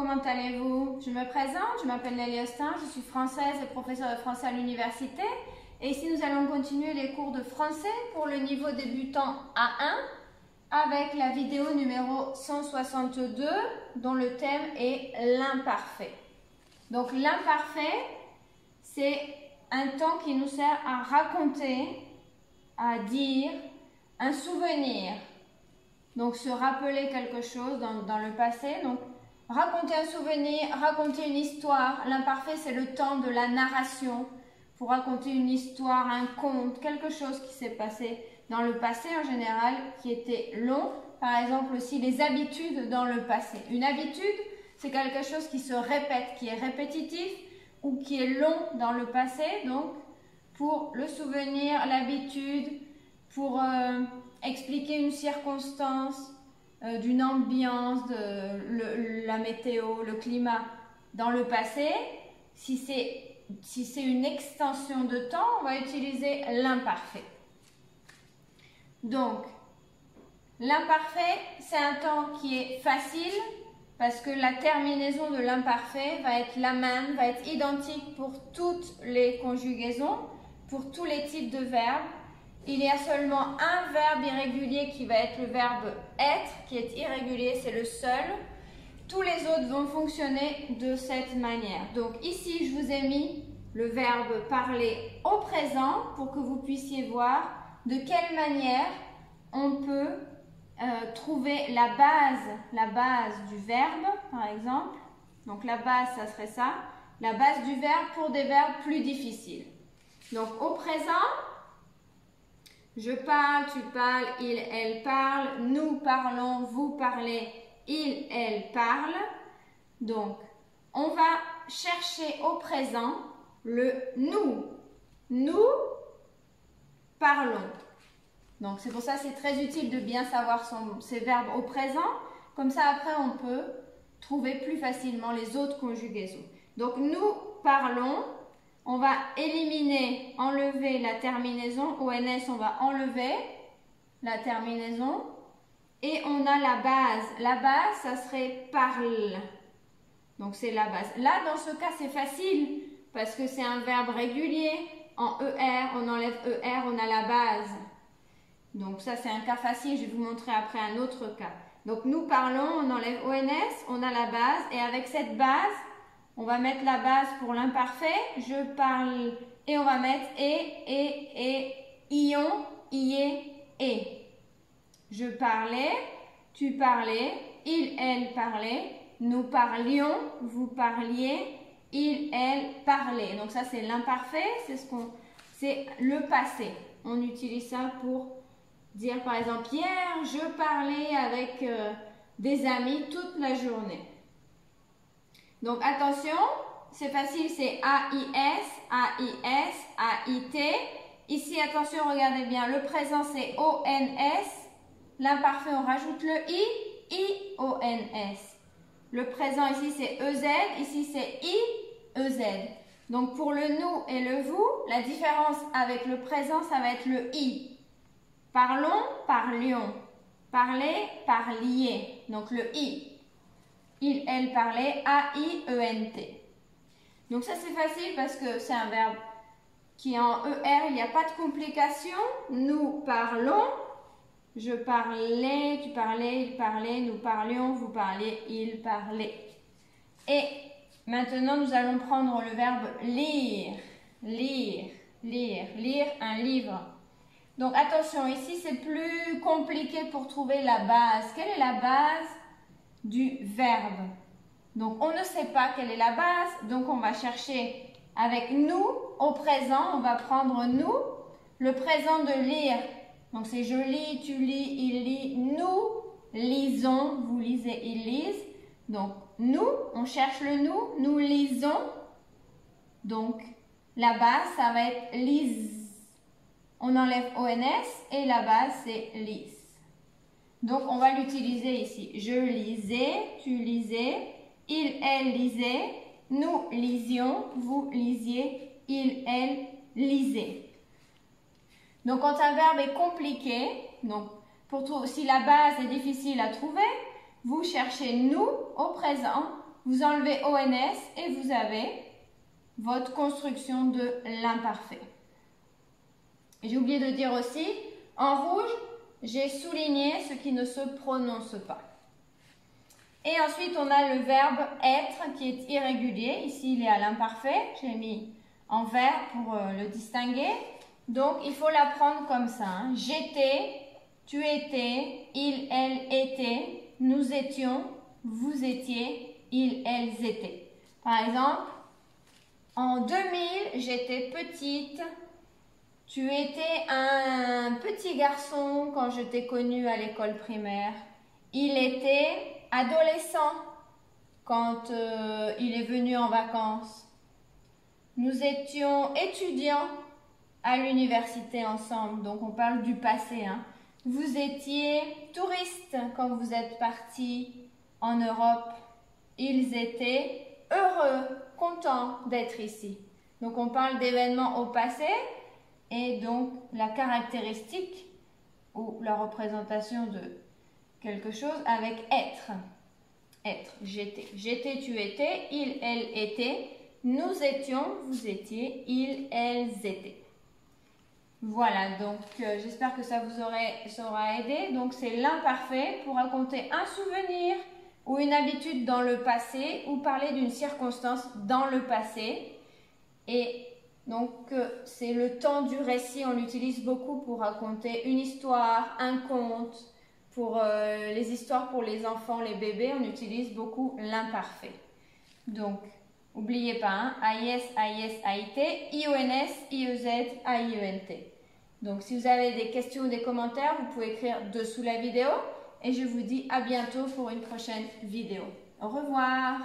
comment allez-vous? Je me présente, je m'appelle Nelly Austin, je suis française et professeure de français à l'université. Et ici, nous allons continuer les cours de français pour le niveau débutant A1 avec la vidéo numéro 162 dont le thème est l'imparfait. Donc l'imparfait, c'est un temps qui nous sert à raconter, à dire un souvenir. Donc se rappeler quelque chose dans le passé. Donc raconter un souvenir, raconter une histoire. L'imparfait, c'est le temps de la narration. Pour raconter une histoire, un conte, quelque chose qui s'est passé dans le passé en général, qui était long. Par exemple aussi les habitudes dans le passé. Une habitude, c'est quelque chose qui se répète, qui est répétitif ou qui est long dans le passé. Donc pour le souvenir, l'habitude, pour expliquer une circonstance, d'une ambiance, de la météo, le climat dans le passé, si c'est une extension de temps, on va utiliser l'imparfait. Donc, l'imparfait, c'est un temps qui est facile parce que la terminaison de l'imparfait va être la même, va être identique pour toutes les conjugaisons, pour tous les types de verbes. Il y a seulement un verbe irrégulier qui va être le verbe être, qui est irrégulier, c'est le seul. Tous les autres vont fonctionner de cette manière. Donc ici, je vous ai mis le verbe parler au présent pour que vous puissiez voir de quelle manière on peut trouver la base du verbe, par exemple. Donc la base, ça serait ça. La base du verbe pour des verbes plus difficiles. Donc au présent, je parle, tu parles, il, elle parle, nous parlons, vous parlez, il, elle parle. Donc, on va chercher au présent le nous. Nous parlons. Donc, c'est pour ça que c'est très utile de bien savoir ces verbes au présent. Comme ça, après, on peut trouver plus facilement les autres conjugaisons. Donc, nous parlons. On va éliminer, enlever la terminaison. ONS, on va enlever la terminaison. Et on a la base. La base, ça serait parle. Donc, c'est la base. Là, dans ce cas, c'est facile parce que c'est un verbe régulier. En ER, on enlève ER, on a la base. Donc, ça, c'est un cas facile. Je vais vous montrer après un autre cas. Donc, nous parlons, on enlève ONS, on a la base. Et avec cette base, on va mettre la base pour l'imparfait. Je parle et on va mettre et, ion, ié, et. Je parlais, tu parlais, il, elle parlait, nous parlions, vous parliez, il, elle parlait. Donc ça c'est l'imparfait, c'est le passé. On utilise ça pour dire par exemple hier, je parlais avec des amis toute la journée. Donc attention, c'est facile, c'est AIS, AIS, AIT. Ici, attention, regardez bien, le présent c'est ONS. L'imparfait, on rajoute le I, IONS. Le présent ici c'est EZ, ici c'est IEZ. Donc pour le nous et le vous, la différence avec le présent, ça va être le I. Parlons, parlions. Parler, parliez. Donc le I. Il, elle parlait, A-I-E-N-T. Donc ça c'est facile parce que c'est un verbe qui est en ER, il n'y a pas de complication. Nous parlons, je parlais, tu parlais, il parlait, nous parlions, vous parliez, il parlait. Et maintenant nous allons prendre le verbe lire, lire, lire, lire un livre. Donc attention, ici c'est plus compliqué pour trouver la base. Quelle est la base du verbe? Donc on ne sait pas quelle est la base, donc on va chercher avec nous au présent, on va prendre nous, le présent de lire. Donc c'est je lis, tu lis, il lit, nous lisons, vous lisez, ils lisent. Donc nous, on cherche le nous lisons. Donc la base, ça va être lise. On enlève ONS et la base c'est lise. Donc, on va l'utiliser ici. Je lisais, tu lisais, il, elle lisait, nous lisions, vous lisiez, il, elle lisait. Donc, quand un verbe est compliqué, donc si la base est difficile à trouver, vous cherchez nous au présent vous enlevez ONS et vous avez votre construction de l'imparfait. J'ai oublié de dire aussi, en rouge, j'ai souligné ce qui ne se prononce pas. Et ensuite, on a le verbe être qui est irrégulier. Ici, il est à l'imparfait. Je l'ai mis en vert pour le distinguer. Donc, il faut l'apprendre comme ça. Hein. J'étais, tu étais, il, elle était, nous étions, vous étiez, ils, elles étaient. Par exemple, en 2000, j'étais petite. Tu étais un petit garçon quand je t'ai connu à l'école primaire. Il était adolescent quand il est venu en vacances. Nous étions étudiants à l'université ensemble, donc on parle du passé. Hein. Vous étiez touristes quand vous êtes partis en Europe. Ils étaient heureux, contents d'être ici. Donc on parle d'événements au passé et donc la caractéristique ou la représentation de quelque chose avec être. Être, j'étais. J'étais, tu étais, il, elle était. Nous étions, vous étiez, ils, elles étaient. Voilà, donc j'espère que ça vous aura aidé. Donc c'est l'imparfait pour raconter un souvenir ou une habitude dans le passé ou parler d'une circonstance dans le passé. Et donc c'est le temps du récit, on l'utilise beaucoup pour raconter une histoire, un conte. Pour les histoires pour les enfants, les bébés, on utilise beaucoup l'imparfait. Donc, n'oubliez pas, hein, AIS, AIS, AIT, IONS, IEZ, AIENT. Donc, si vous avez des questions ou des commentaires, vous pouvez écrire dessous la vidéo. Et je vous dis à bientôt pour une prochaine vidéo. Au revoir!